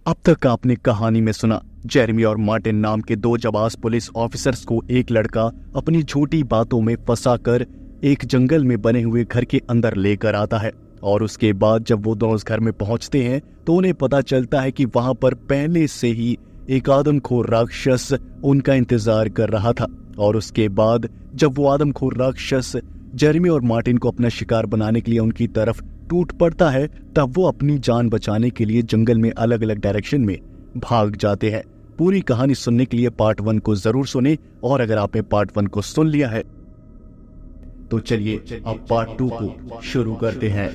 अब तक आपने कहानी में सुना जेरेमी और मार्टिन नाम के दो जाबाज पुलिस ऑफिसर्स को एक लड़का अपनी झूठी बातों में फंसाकर एक जंगल में बने हुए घर के अंदर लेकर आता है। और उसके बाद जब वो दोनों उस घर में पहुंचते हैं तो उन्हें पता चलता है कि वहां पर पहले से ही एक आदमखोर राक्षस उनका इंतजार कर रहा था। और उसके बाद जब वो आदमखोर राक्षस जेरेमी और मार्टिन को अपना शिकार बनाने के लिए उनकी तरफ टूट पड़ता है, तब वो अपनी जान बचाने के लिए जंगल में अलग अलग डायरेक्शन में भाग जाते हैं। पूरी कहानी सुनने के लिए पार्ट 1 को जरूर सुने, और अगर आपने पार्ट 1 को सुन लिया है तो चलिए अब पार्ट 2 को शुरू करते हैं।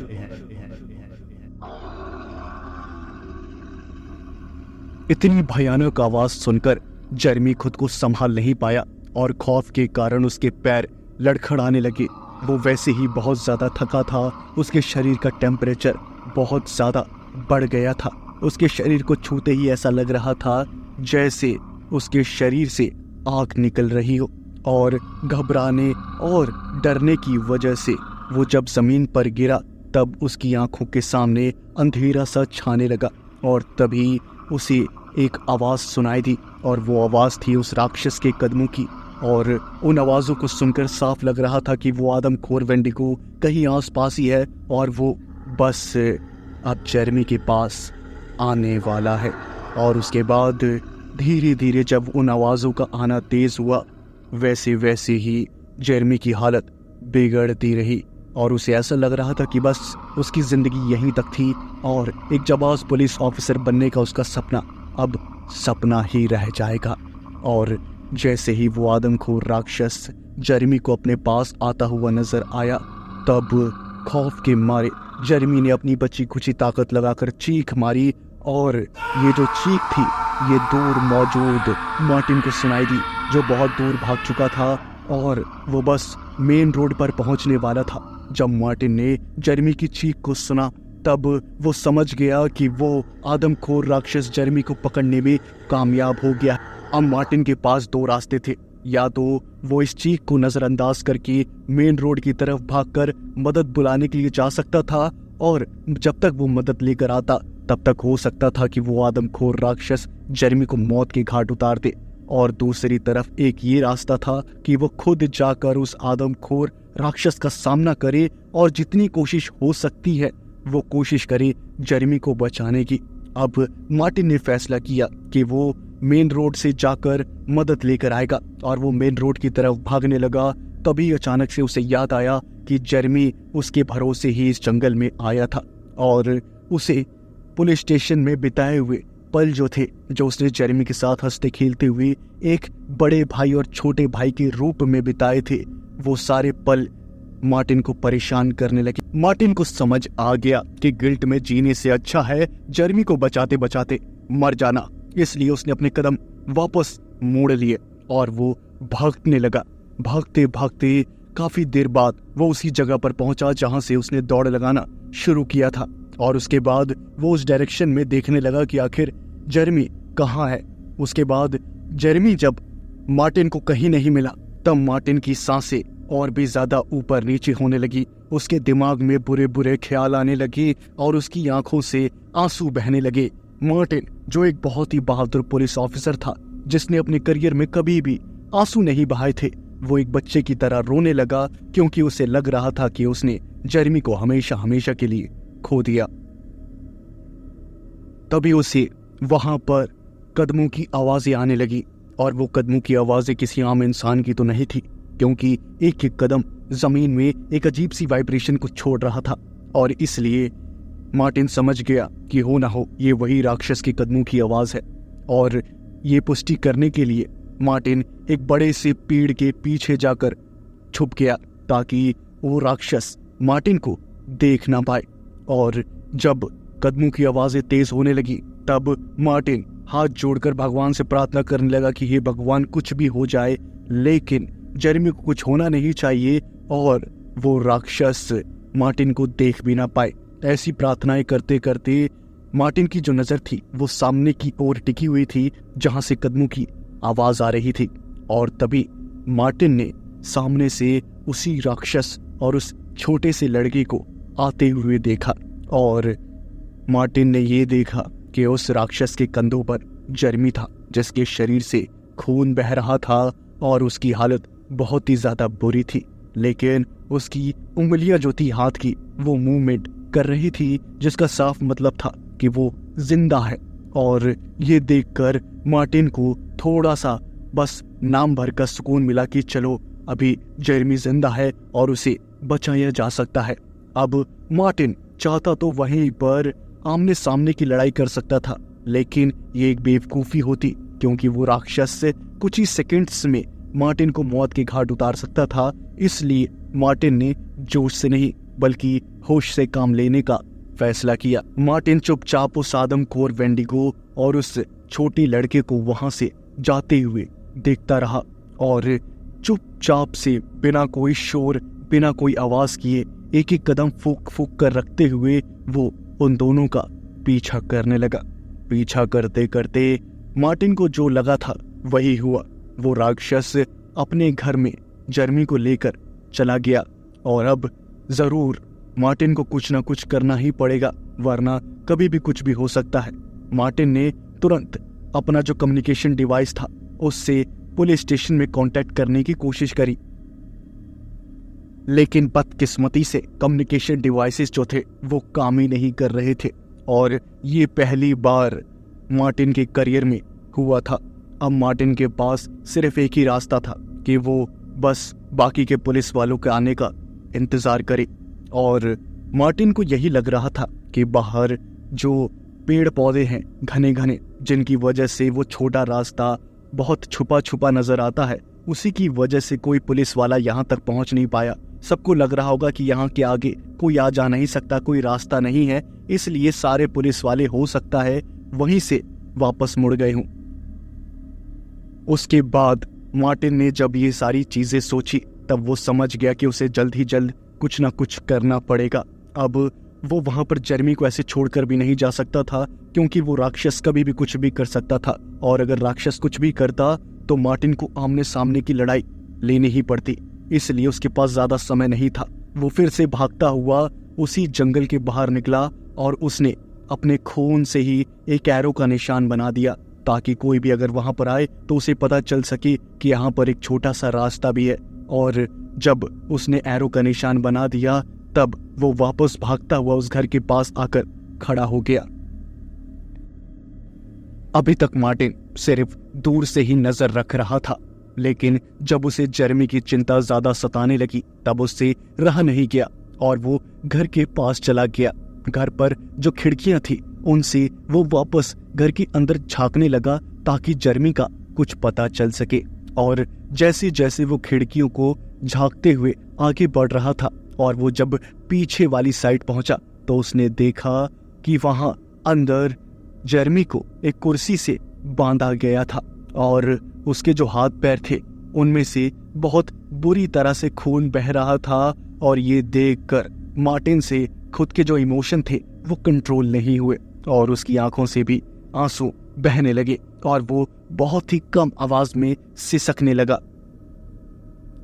इतनी भयानक आवाज सुनकर जेरेमी खुद को संभाल नहीं पाया और खौफ के कारण उसके पैर लड़खड़ाने लगे। वो वैसे ही बहुत ज्यादा थका था, उसके शरीर का टेम्परेचर बहुत ज्यादा बढ़ गया था। उसके शरीर को छूते ही ऐसा लग रहा था जैसे उसके शरीर से आग निकल रही हो, और घबराने और डरने की वजह से वो जब जमीन पर गिरा तब उसकी आंखों के सामने अंधेरा सा छाने लगा। और तभी उसे एक आवाज सुनाई दी, और वो आवाज थी उस राक्षस के कदमों की। और उन आवाजों को सुनकर साफ लग रहा था कि वो आदमखोर वेंडिगो कहीं आसपास ही है, और वो बस अब जेरेमी के पास आने वाला है। और उसके बाद धीरे धीरे जब उन आवाजों का आना तेज हुआ, वैसे वैसे ही जेरेमी की हालत बिगड़ती रही, और उसे ऐसा लग रहा था कि बस उसकी जिंदगी यहीं तक थी, और एक जाबाज पुलिस ऑफिसर बनने का उसका सपना अब सपना ही रह जाएगा। और जैसे ही वो आदमखोर राक्षस जेरेमी को अपने पास आता हुआ नजर आया, तब खौफ के मारे जेरेमी ने अपनी बची खुची ताकत लगाकर चीख मारी, और ये जो चीख थी ये दूर मौजूद मार्टिन को सुनाई दी, जो बहुत दूर भाग चुका था और वो बस मेन रोड पर पहुंचने वाला था। जब मार्टिन ने जेरेमी की चीख को सुना तब वो समझ गया कि वो आदमखोर राक्षस जेरेमी को पकड़ने में कामयाब हो गया। अब मार्टिन के पास दो रास्ते थे, या तो वो इस चीख को नजरअंदाज करके मेन रोड की तरफ भागकर मदद बुलाने के लिए जा सकता था, और जब तक वो मदद लेकर आता तब तक हो सकता था कि वो आदमखोर राक्षस जेरेमी को मौत के घाट उतार दे। और दूसरी तरफ एक ये रास्ता था कि वो खुद जाकर उस आदमखोर राक्षस का सामना करे, और जितनी कोशिश हो सकती है वो कोशिश करे जेरेमी को बचाने की। अब मार्टिन ने फैसला किया कि वो मेन रोड से जाकर मदद लेकर आएगा, और वो मेन रोड की तरफ भागने लगा। तभी अचानक से उसे याद आया कि जेरेमी उसके भरोसे ही इस जंगल में आया था, और उसे पुलिस स्टेशन में बिताए हुए पल जो थे, जो उसने जेरेमी के साथ हंसते खेलते हुए एक बड़े भाई और छोटे भाई के रूप में बिताए थे, वो सारे पल मार्टिन को परेशान करने लगे। मार्टिन को समझ आ गया कि गिल्ट में जीने से अच्छा है जेरेमी को बचाते बचाते मर जाना, इसलिए उसने अपने कदम वापस मोड़ लिए और वो भागने लगा। भागते भागते काफी देर बाद वो उसी जगह पर पहुंचा जहां से उसने दौड़ लगाना शुरू किया था, और उसके बाद वो उस डायरेक्शन में देखने लगा कि आखिर जेरेमी कहाँ है। उसके बाद जेरेमी जब मार्टिन को कहीं नहीं मिला, तब मार्टिन की सांसें और भी ज्यादा ऊपर नीचे होने लगी। उसके दिमाग में बुरे बुरे ख्याल आने लगे और उसकी आंखों से आंसू बहने लगे। मार्टिन, जो एक बहुत ही बहादुर पुलिस ऑफिसर था, जिसने अपने करियर में कभी भी आंसू नहीं बहाए थे, वो एक बच्चे की तरह रोने लगा, क्योंकि उसे लग रहा था कि उसने जेरेमी को हमेशा हमेशा के लिए खो दिया। तभी उसे वहां पर कदमों की आवाजें आने लगी, और वो कदमों की आवाजें किसी आम इंसान की तो नहीं थी, क्योंकि एक एक कदम जमीन में एक अजीब सी वाइब्रेशन को छोड़ रहा था। और इसलिए मार्टिन समझ गया कि हो ना हो ये वही राक्षस के कदमों की आवाज है। और ये पुष्टि करने के लिए मार्टिन एक बड़े से पेड़ के पीछे जाकर छुप गया, ताकि वो राक्षस मार्टिन को देख ना पाए। और जब कदमों की आवाजें तेज होने लगी, तब मार्टिन हाथ जोड़कर भगवान से प्रार्थना करने लगा कि हे भगवान, कुछ भी हो जाए लेकिन जेरेमी को कुछ होना नहीं चाहिए, और वो राक्षस मार्टिन को देख भी ना पाए। ऐसी प्रार्थनाएं करते करते मार्टिन की जो नजर थी वो सामने की ओर टिकी हुई थी, जहां से कदमों की आवाज आ रही थी। और तभी मार्टिन ने सामने से उसी राक्षस और उस छोटे से लड़के को आते हुए देखा, और मार्टिन ने ये देखा कि उस राक्षस के कंधों पर जर्मी था, जिसके शरीर से खून बह रहा था और उसकी हालत बहुत ही ज्यादा बुरी थी। लेकिन उसकी उंगलियां जो थी हाथ की, वो मूवमेंट कर रही थी, जिसका साफ मतलब था कि वो जिंदा है। और ये देखकर मार्टिन को थोड़ा सा बस नाम भर का सुकून मिला कि चलो अभी जेरेमी जिंदा है और उसे बचाया जा सकता है। अब मार्टिन चाहता तो वहीं पर आमने सामने की लड़ाई कर सकता था, लेकिन ये एक बेवकूफी होती, क्योंकि वो राक्षस से कुछ ही सेकंड्स में मार्टिन को मौत के घाट उतार सकता था। इसलिए मार्टिन ने जोश से नहीं बल्कि होश से काम लेने का फैसला किया। मार्टिन चुपचाप उस आदमखोर वेंडिगो और उस छोटी लड़के को वहां से जाते हुए देखता रहा और चुपचाप से बिना कोई शोर, बिना कोई आवाज किए एक एक कदम फूक फूक कर रखते हुए वो उन दोनों का पीछा करने लगा। पीछा करते करते मार्टिन को जो लगा था वही हुआ। वो राक्षस अपने घर में जेरेमी को लेकर चला गया और अब जरूर मार्टिन को कुछ ना कुछ करना ही पड़ेगा, वरना कभी भी कुछ भी हो सकता है। मार्टिन ने तुरंत अपना जो कम्युनिकेशन डिवाइस था उससे पुलिस स्टेशन में कांटेक्ट करने की कोशिश करी, लेकिन बदकिस्मती से कम्युनिकेशन डिवाइसेस जो थे वो काम ही नहीं कर रहे थे। और ये पहली बार मार्टिन के करियर में हुआ था। अब मार्टिन के पास सिर्फ एक ही रास्ता था कि वो बस बाकी के पुलिस वालों के आने का इंतजार करे। और मार्टिन को यही लग रहा था कि बाहर जो पेड़ पौधे हैं घने घने, जिनकी वजह से वो छोटा रास्ता बहुत छुपा छुपा नजर आता है, उसी की वजह से कोई पुलिस वाला यहाँ तक पहुंच नहीं पाया। सबको लग रहा होगा कि यहाँ के आगे कोई आ जा नहीं सकता, कोई रास्ता नहीं है, इसलिए सारे पुलिस वाले हो सकता है वहीं से वापस मुड़ गए हों। उसके बाद मार्टिन ने जब ये सारी चीजें सोची, तब वो समझ गया कि उसे जल्द ही जल्द कुछ ना कुछ करना पड़ेगा। अब वो वहां पर जेरेमी को ऐसे छोड़कर भी नहीं जा सकता था, क्योंकि वो राक्षस कभी भी कुछ भी कर सकता था, और अगर राक्षस कुछ भी करता तो मार्टिन को आमने सामने की लड़ाई लेनी ही पड़ती। इसलिए उसके पास ज्यादा समय नहीं था। वो फिर से भागता हुआ उसी जंगल के बाहर निकला और उसने अपने खून से ही एक एरो का निशान बना दिया, ताकि कोई भी अगर वहां पर आए तो उसे पता चल सके कि यहाँ पर एक छोटा सा रास्ता भी है। और जब उसने एरो का निशान बना दिया, तब वो वापस भागता हुआ उस घर के पास आकर खड़ा हो गया। अभी तक मार्टिन सिर्फ दूर से ही नजर रख रहा था, लेकिन जब उसे जेरेमी की चिंता ज्यादा सताने लगी, तब उससे रहा नहीं गया और वो घर के पास चला गया। घर पर जो खिड़कियां थी उनसे वो वापस घर के अंदर झांकने लगा, ताकि जेरेमी का कुछ पता चल सके। और जैसे जैसे वो खिड़कियों को झांकते हुए आगे बढ़ रहा था और वो जब पीछे वाली साइड पहुंचा, तो उसने देखा कि वहां अंदर जेरेमी को एक कुर्सी से बांधा गया था और उसके जो हाथ पैर थे उनमें से बहुत बुरी तरह से खून बह रहा था। और ये देखकर मार्टिन से खुद के जो इमोशन थे वो कंट्रोल नहीं हुए और उसकी आंखों से भी आंसू बहने लगे और वो बहुत ही कम आवाज में सिसकने लगा।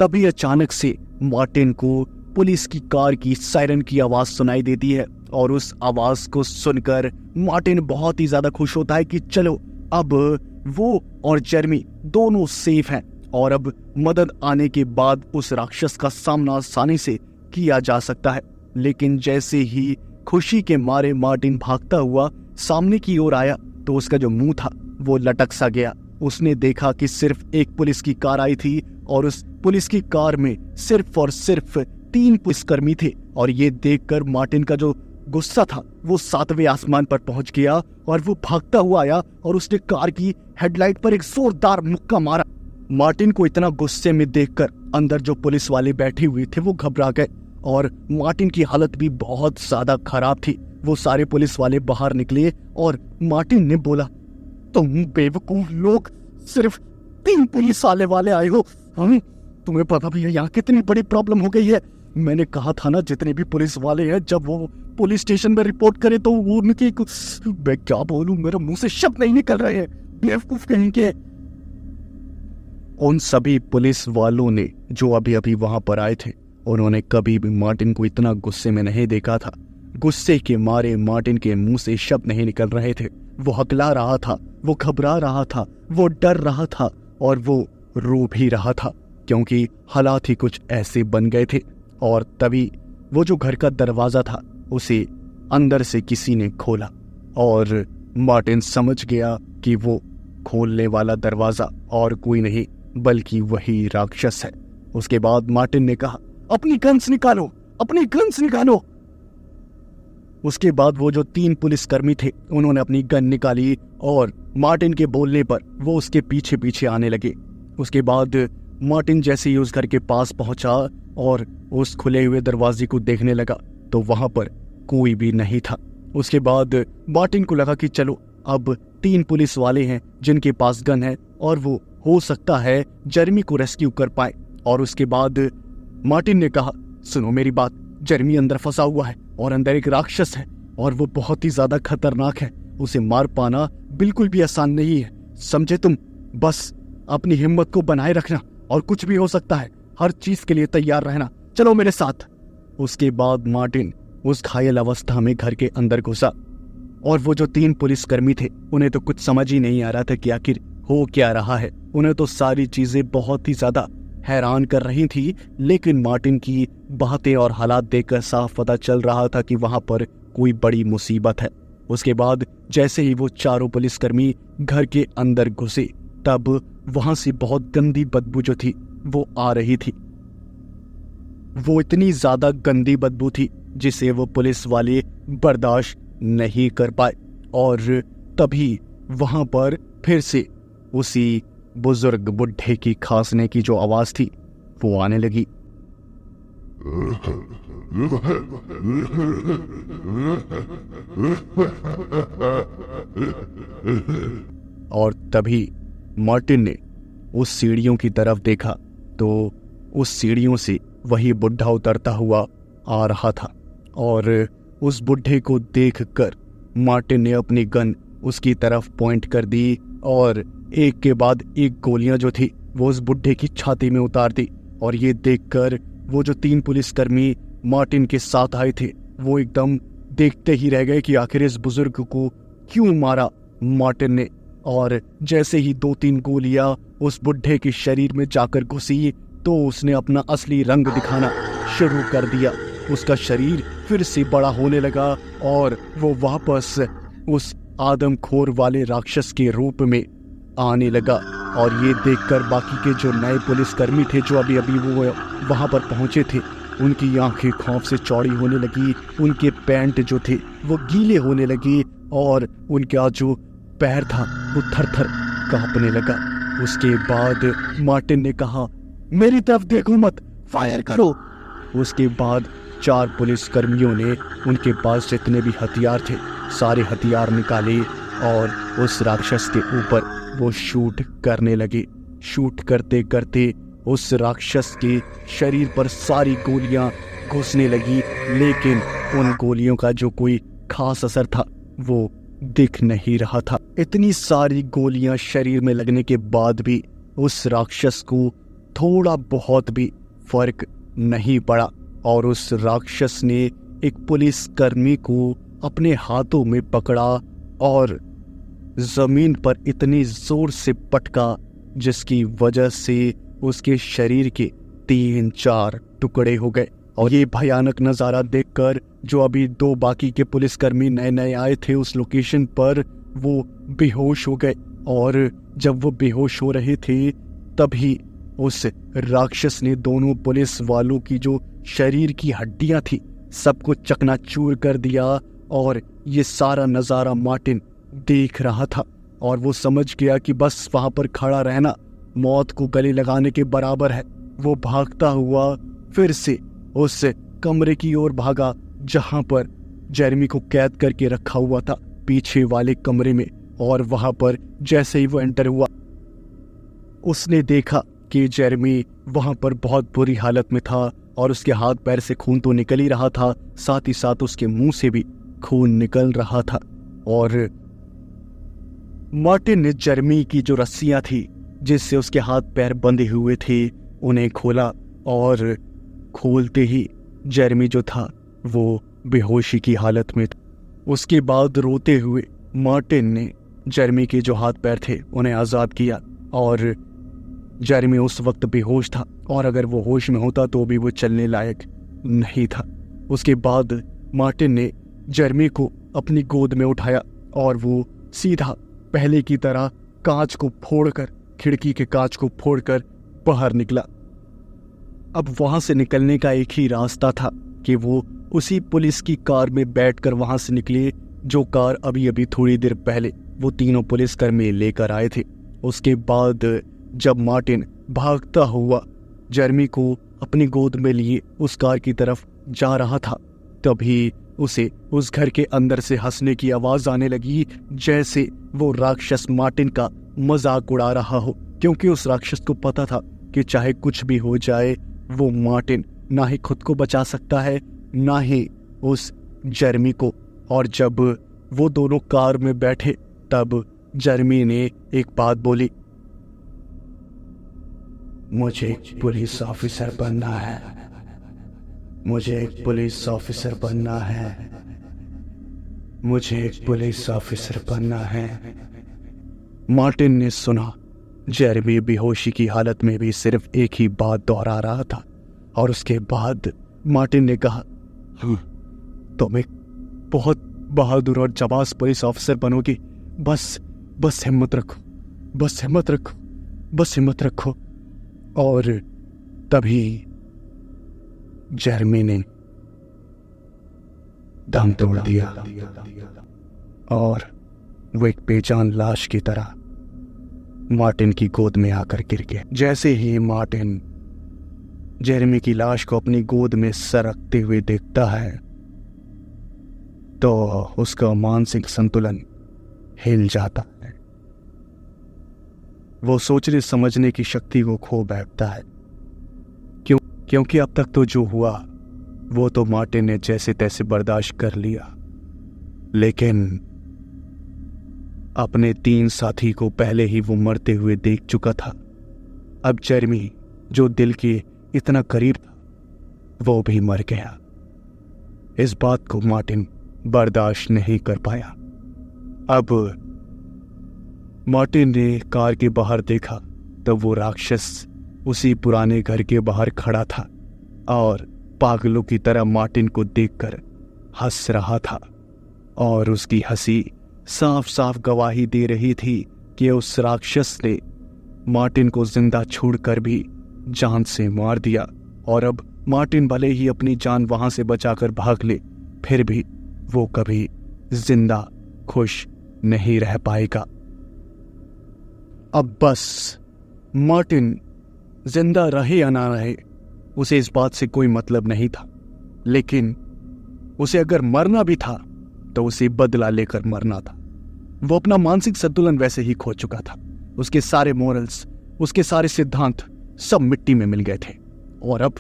तभी अचानक से मार्टिन को पुलिस की कार की सायरन की आवाज सुनाई देती है और उस आवाज को सुनकर मार्टिन बहुत ही ज्यादा खुश होता है कि चलो अब वो और जेरेमी दोनों सेफ हैं और अब मदद आने के बाद उस राक्षस का सामना आसानी से किया जा सकता है। लेकिन जैसे ही खुशी के मारे मार्टिन भागता हुआ सामने की ओर आया, तो उसका जो मुंह था वो लटक सा गया। उसने देखा कि सिर्फ एक पुलिस की कार आई थी और उस पुलिस की कार में सिर्फ और सिर्फ 3 पुलिसकर्मी थे। और ये देखकर मार्टिन का जो गुस्सा था वो 7वें आसमान पर पहुंच गया और वो भागता हुआ आया और उसने कार की हेडलाइट पर एक जोरदार मुक्का मारा। मार्टिन को इतना गुस्से में देखकर अंदर जो पुलिस वाले बैठे हुए थे वो घबरा गए और मार्टिन की हालत भी बहुत ज्यादा खराब थी। वो सारे पुलिस वाले बाहर निकले और मार्टिन ने बोला, तुम बेवकूफ लोग सिर्फ 3 पुलिस वाले आए हो। तुम्हें पता भी है यहाँ कितनी बड़ी प्रॉब्लम हो गई है। मैंने कहा था ना, जितने भी पुलिस वाले हैं जब वो पुलिस स्टेशन में रिपोर्ट करे तो वो उनकी, मैं क्या बोलूं, मेरे मुंह से शब्द नहीं निकल रहे हैं, बेवकूफ कहेंगे। उन सभी पुलिस वालों ने जो अभी अभी वहां पर आए थे, उन्होंने कभी भी मार्टिन को इतना गुस्से में नहीं देखा था। गुस्से के मारे मार्टिन के मुंह से शब्द नहीं निकल रहे थे। वो हकला रहा था, वो घबरा रहा था, वो डर रहा था और वो रो भी रहा था, क्योंकि हालात ही कुछ ऐसे बन गए थे। और तभी वो जो घर का दरवाजा था उसे अंदर से किसी ने खोला और मार्टिन समझ गया कि वो खोलने वाला दरवाजा और कोई नहीं बल्कि वही राक्षस है। उसके बाद मार्टिन ने कहा, अपनी गन्स निकालो, अपनी गन्स निकालो। उसके बाद वो जो 3 पुलिसकर्मी थे उन्होंने अपनी गन निकाली और मार्टिन के बोलने पर वो उसके पीछे पीछे आने लगे। उसके बाद मार्टिन जैसे ही उस घर के पास पहुंचा और उस खुले हुए दरवाजे को देखने लगा तो वहां पर कोई भी नहीं था। उसके बाद मार्टिन को लगा कि चलो अब 3 पुलिस वाले हैं जिनके पास गन है और वो हो सकता है जेरेमी को रेस्क्यू कर पाए। और उसके बाद मार्टिन ने कहा, सुनो मेरी बात, जेरेमी अंदर फंसा हुआ है और अंदर एक राक्षस है और वो बहुत ही ज्यादा खतरनाक है। उसे मार पाना बिल्कुल भी आसान नहीं है, समझे तुम? बस अपनी हिम्मत को बनाए रखना और कुछ भी हो सकता है, हर चीज के लिए तैयार रहना, चलो मेरे साथ। उसके बाद मार्टिन उस घायल अवस्था में घर के अंदर घुसा और वो जो 3 पुलिसकर्मी थे उन्हें तो कुछ समझ ही नहीं आ रहा था कि आखिर हो क्या रहा है। उन्हें तो सारी चीजें बहुत ही ज्यादा हैरान कर रही थी, लेकिन मार्टिन की बातें और हालात देखकर साफ पता चल रहा था कि वहां पर कोई बड़ी मुसीबत है। उसके बाद जैसे ही वो 4 पुलिसकर्मी घर के अंदर घुसे तब वहां से बहुत गंदी बदबू जो थी वो आ रही थी। वो इतनी ज्यादा गंदी बदबू थी जिसे वो पुलिस वाले बर्दाश्त नहीं कर पाए और तभी वहां पर फिर से उसी बुजुर्ग बुढ़े की खांसने की जो आवाज थी वो आने लगी। और तभी मार्टिन ने उस सीढ़ियों की तरफ देखा तो उस सीढ़ियों से वही बुढ़ा उतरता हुआ आ रहा था और उस बुढ़े को देखकर मार्टिन ने अपनी गन उसकी तरफ पॉइंट कर दी और एक के बाद एक गोलियां जो थी वो उस बुढ़े की छाती में उतार दी। और ये देखकर वो जो 3 पुलिसकर्मी मार्टिन के साथ आए थे वो एकदम देखते ही रह गए कि आखिर इस बुजुर्ग को क्यों मारा मार्टिन ने। और जैसे ही 2-3 गोलियां उस बुढ़े के शरीर में जाकर घुसी तो उसने अपना असली रंग दिखाना शुरू कर दिया। उसका शरीर फिर से बड़ा होने लगा और वो वापस उस आदमखोर वाले राक्षस के रूप में आने लगा। और ये देखकर बाकी के जो नए पुलिसकर्मी थे जो अभी अभी वो वहां पर पहुंचे थे उनकी आंखें खौफ से चौड़ी होने लगी, उनके पैंट जो थे वो गीले होने लगे और उनका जो पैर था वो थर-थर कांपने लगा। उसके बाद मार्टिन ने कहा, मेरी तरफ देखो मत, फायर करो। उसके बाद 4 पुलिसकर्मियों ने उनके पास जितने भी हथियार थे सारे हथियार निकाले और उस राक्षस के ऊपर वो शूट करने लगे। शूट करते करते उस राक्षस के शरीर पर सारी गोलियां घुसने लगी, लेकिन उन गोलियों का जो कोई खास असर था वो दिख नहीं रहा था। इतनी सारी गोलियां शरीर में लगने के बाद भी उस राक्षस को थोड़ा बहुत भी फर्क नहीं पड़ा और उस राक्षस ने एक पुलिसकर्मी को अपने हाथों में पकड़ा और जमीन पर इतनी जोर से पटका जिसकी वजह से उसके शरीर के 3-4 टुकड़े हो गए। और ये भयानक नज़ारा देखकर जो अभी 2 बाकी के पुलिसकर्मी नए नए आए थे उस लोकेशन पर वो बेहोश हो गए। और जब वो बेहोश हो रहे थे तभी उस राक्षस ने दोनों पुलिस वालों की जो शरीर की हड्डियां थी सबको चकनाचूर कर दिया। और ये सारा नज़ारा मार्टिन देख रहा था और वो समझ गया कि बस वहां पर खड़ा रहना मौत को गले लगाने के बराबर है। वो भागता हुआ फिर से उस कमरे की ओर भागा जहां पर जेरेमी को कैद करके रखा हुआ था, पीछे वाले कमरे में। और वहां पर जैसे ही वो एंटर हुआ उसने देखा कि जेरेमी वहां पर बहुत बुरी हालत में था और उसके हाथ पैर से खून तो निकल ही रहा था, साथ ही साथ उसके मुंह से भी खून निकल रहा था। और मार्टिन ने जेरेमी की जो रस्सियां थी जिससे उसके हाथ पैर बंधे हुए थे उन्हें खोला और खोलते ही जेरेमी जो था वो बेहोशी की हालत में था। उसके बाद रोते हुए मार्टिन ने जेरेमी के जो हाथ पैर थे उन्हें आज़ाद किया और जेरेमी उस वक्त बेहोश था, और अगर वो होश में होता तो भी वो चलने लायक नहीं था। उसके बाद मार्टिन ने जेरेमी को अपनी गोद में उठाया और वो सीधा पहले की तरह कांच को फोड़कर, खिड़की के कांच को फोड़कर बाहर निकला। अब वहां से निकलने का एक ही रास्ता था कि वो उसी पुलिस की कार में बैठकर वहां से निकले, जो कार अभी अभी थोड़ी देर पहले वो तीनों पुलिसकर्मी लेकर आए थे। उसके बाद जब मार्टिन भागता हुआ जेरेमी को अपनी गोद में लिए उस कार की तरफ जा रहा था, तभी उसे उस घर के अंदर से हंसने की आवाज आने लगी, जैसे वो राक्षस मार्टिन का मजाक उड़ा रहा हो, क्योंकि उस राक्षस को पता था कि चाहे कुछ भी हो जाए वो मार्टिन ना ही खुद को बचा सकता है ना ही उस जेरेमी को। और जब वो दोनों कार में बैठे तब जेरेमी ने एक बात बोली, मुझे एक पुलिस ऑफिसर बनना है, मुझे एक पुलिस ऑफिसर बनना है, मुझे एक पुलिस ऑफिसर बनना है। मार्टिन ने सुना जेरेमी बेहोशी की हालत में भी सिर्फ एक ही बात दोहरा रहा था, और उसके बाद मार्टिन ने कहा, तुम एक बहुत बहादुर और जाबाज पुलिस ऑफिसर बनोगी, बस हिम्मत रखो, बस हिम्मत रखो, बस हिम्मत रखो। और तभी जेरेमी ने दम तोड़ दिया और वो एक बेजान लाश की तरह मार्टिन की गोद में आकर गिर गया। जैसे ही मार्टिन जेरेमी की लाश को अपनी गोद में सरकते हुए देखता है तो उसका मानसिक संतुलन हिल जाता है। वो सोचने समझने की शक्ति को खो बैठता है, क्योंकि अब तक तो जो हुआ वो तो मार्टिन ने जैसे तैसे बर्दाश्त कर लिया, लेकिन अपने 3 साथी को पहले ही वो मरते हुए देख चुका था। अब जेरेमी जो दिल के इतना करीब था वो भी मर गया। इस बात को मार्टिन बर्दाश्त नहीं कर पाया। अब मार्टिन ने कार के बाहर देखा तब वो राक्षस उसी पुराने घर के बाहर खड़ा था और पागलों की तरह मार्टिन को देखकर हंस रहा था, और उसकी हंसी साफ साफ गवाही दे रही थी कि उस राक्षस ने मार्टिन को जिंदा छोड़कर भी जान से मार दिया, और अब मार्टिन भले ही अपनी जान वहां से बचाकर भाग ले, फिर भी वो कभी जिंदा खुश नहीं रह पाएगा। अब बस मार्टिन जिंदा रहे या ना रहे उसे इस बात से कोई मतलब नहीं था, लेकिन उसे अगर मरना भी था तो उसे बदला लेकर मरना था। वो अपना मानसिक संतुलन वैसे ही खो चुका था। उसके सारे मोरल्स, उसके सारे सिद्धांत सब मिट्टी में मिल गए थे, और अब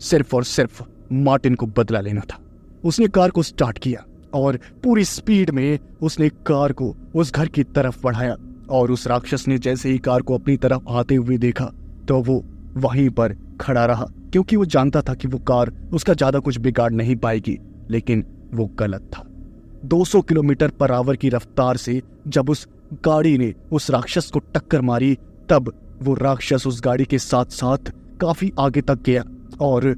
सिर्फ और सिर्फ मार्टिन को बदला लेना था। उसने कार को स्टार्ट किया और पूरी स्पीड में उसने कार को उस घर की तरफ बढ़ाया, और उस राक्षस ने जैसे ही कार को अपनी तरफ आते हुए देखा तो वो वहीं पर खड़ा रहा, क्योंकि वो जानता था कि वो कार उसका ज्यादा कुछ बिगाड़ नहीं पाएगी। लेकिन वो गलत था। 200 किलोमीटर पर आवर की रफ्तार से जब उस गाड़ी ने उस राक्षस को टक्कर मारी, तब वो राक्षस उस गाड़ी के साथ साथ काफी आगे तक गया, और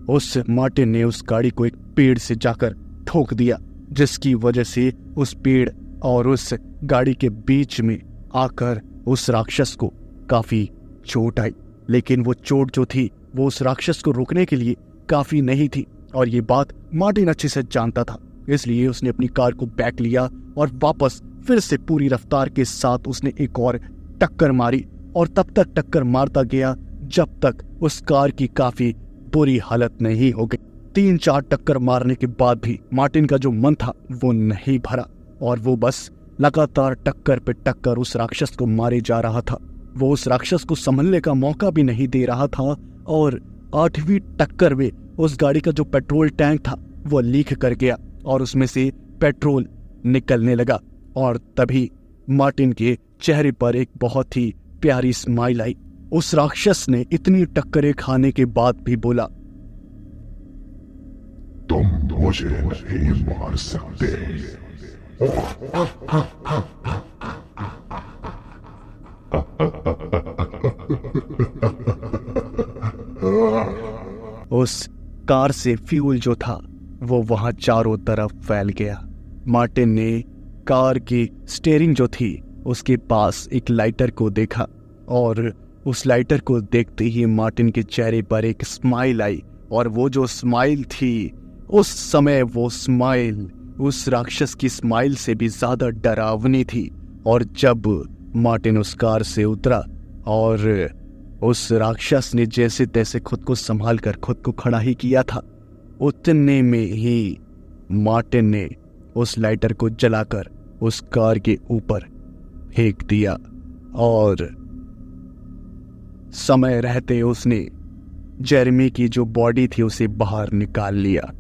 उस मार्टिन ने उस गाड़ी को एक पेड़ से जाकर ठोक दिया, जिसकी वजह से उस पेड़ और उस गाड़ी के बीच में आकर उस राक्षस को काफी चोट आई। लेकिन वो चोट जो थी वो उस राक्षस को रोकने के लिए काफी नहीं थी, और ये बात मार्टिन अच्छे से जानता था। इसलिए उसने अपनी कार को बैक लिया और वापस फिर से पूरी रफ्तार के साथ उसने एक और टक्कर मारी, और तब तक टक्कर मारता गया जब तक उस कार की काफी बुरी हालत नहीं हो गई। 3-4 टक्कर मारने के बाद भी मार्टिन का जो मन था वो नहीं भरा, और वो बस लगातार टक्कर पे टक्कर उस राक्षस को मारे जा रहा था। वो उस राक्षस को संभलने का मौका भी नहीं दे रहा था, और 8वीं टक्कर में उस गाड़ी का जो पेट्रोल टैंक था वो लीक कर गया और उसमें से पेट्रोल निकलने लगा। और तभी मार्टिन के चेहरे पर एक बहुत ही प्यारी स्माइल आई। उस राक्षस ने इतनी टक्करें खाने के बाद भी बोला, तुम मुझे नहीं मार सकते, उस कार से फ्यूल जो था वो वहां चारों तरफ फैल गया। मार्टिन ने कार की स्टीयरिंग जो थी उसके पास एक लाइटर को देखा और उस लाइटर को देखते ही मार्टिन के चेहरे पर एक स्माइल आई। और वो जो स्माइल थी उस समय वो स्माइल उस राक्षस की स्माइल से भी ज्यादा डरावनी थी। और जब मार्टिन उस कार से उतरा और उस राक्षस ने जैसे तैसे खुद को संभाल कर खुद को खड़ा ही किया था, उतने में ही मार्टिन ने उस लाइटर को जलाकर उस कार के ऊपर फेंक दिया और समय रहते उसने जेरेमी की जो बॉडी थी उसे बाहर निकाल लिया।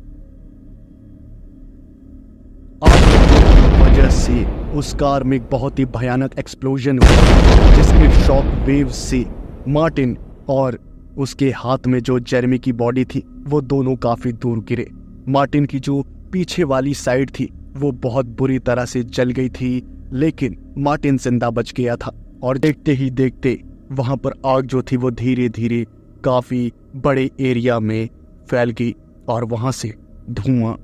वजह से उस कार में एक बहुत ही भयानक एक्सप्लोजन हुआ जिसके शॉक वेव से मार्टिन और उसके हाथ में जो जेरेमी की बॉडी थी वो दोनों काफी दूर गिरे। मार्टिन की जो पीछे वाली साइड थी वो बहुत बुरी तरह से जल गई थी, लेकिन मार्टिन जिंदा बच गया था। और देखते ही देखते वहां पर आग जो थी वो धीरे धीरे काफी बड़े एरिया में फैल गई और वहां से धुआं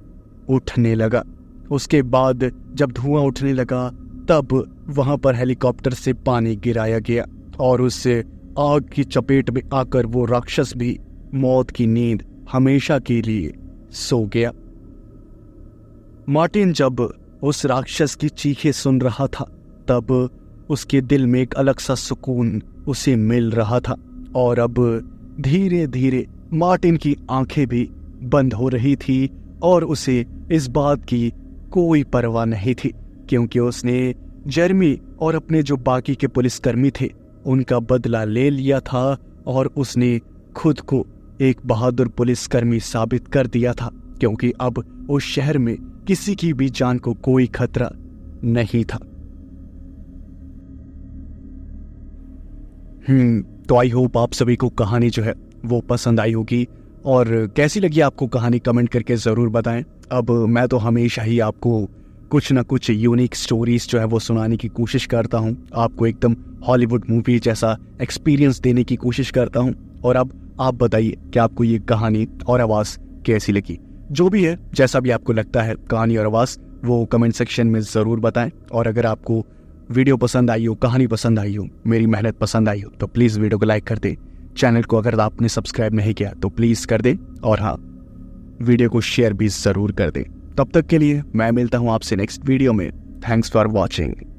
उठने लगा। उसके बाद जब धुआं उठने लगा तब वहां पर हेलीकॉप्टर से पानी गिराया गया और उससे आग की चपेट में आकर वो राक्षस भी मौत की नींद हमेशा के लिए सो गया। मार्टिन जब उस राक्षस की चीखें सुन रहा था तब उसके दिल में एक अलग सा सुकून उसे मिल रहा था। और अब धीरे धीरे मार्टिन की आंखें भी बंद हो रही थी और उसे इस बात की कोई परवाह नहीं थी, क्योंकि उसने जेरेमी और अपने जो बाकी के पुलिसकर्मी थे उनका बदला ले लिया था और उसने खुद को एक बहादुर पुलिसकर्मी साबित कर दिया था, क्योंकि अब उस शहर में किसी की भी जान को कोई खतरा नहीं था। तो आई होप आप सभी को कहानी जो है वो पसंद आई होगी, और कैसी लगी आपको कहानी कमेंट करके ज़रूर बताएं। अब मैं तो हमेशा ही आपको कुछ ना कुछ यूनिक स्टोरीज जो है वो सुनाने की कोशिश करता हूं, आपको एकदम हॉलीवुड मूवी जैसा एक्सपीरियंस देने की कोशिश करता हूं। और अब आप बताइए कि आपको ये कहानी और आवाज़ कैसी लगी। जो भी है, जैसा भी आपको लगता है कहानी और आवाज़, वो कमेंट सेक्शन में ज़रूर बताएं। और अगर आपको वीडियो पसंद आई हो, कहानी पसंद आई हो, मेरी मेहनत पसंद आई हो तो प्लीज़ वीडियो को लाइक कर दें। चैनल को अगर आपने सब्सक्राइब नहीं किया तो प्लीज़ कर दें, और हाँ, वीडियो को शेयर भी ज़रूर कर दें। तब तक के लिए मैं मिलता हूँ आपसे नेक्स्ट वीडियो में। Thanks for watching.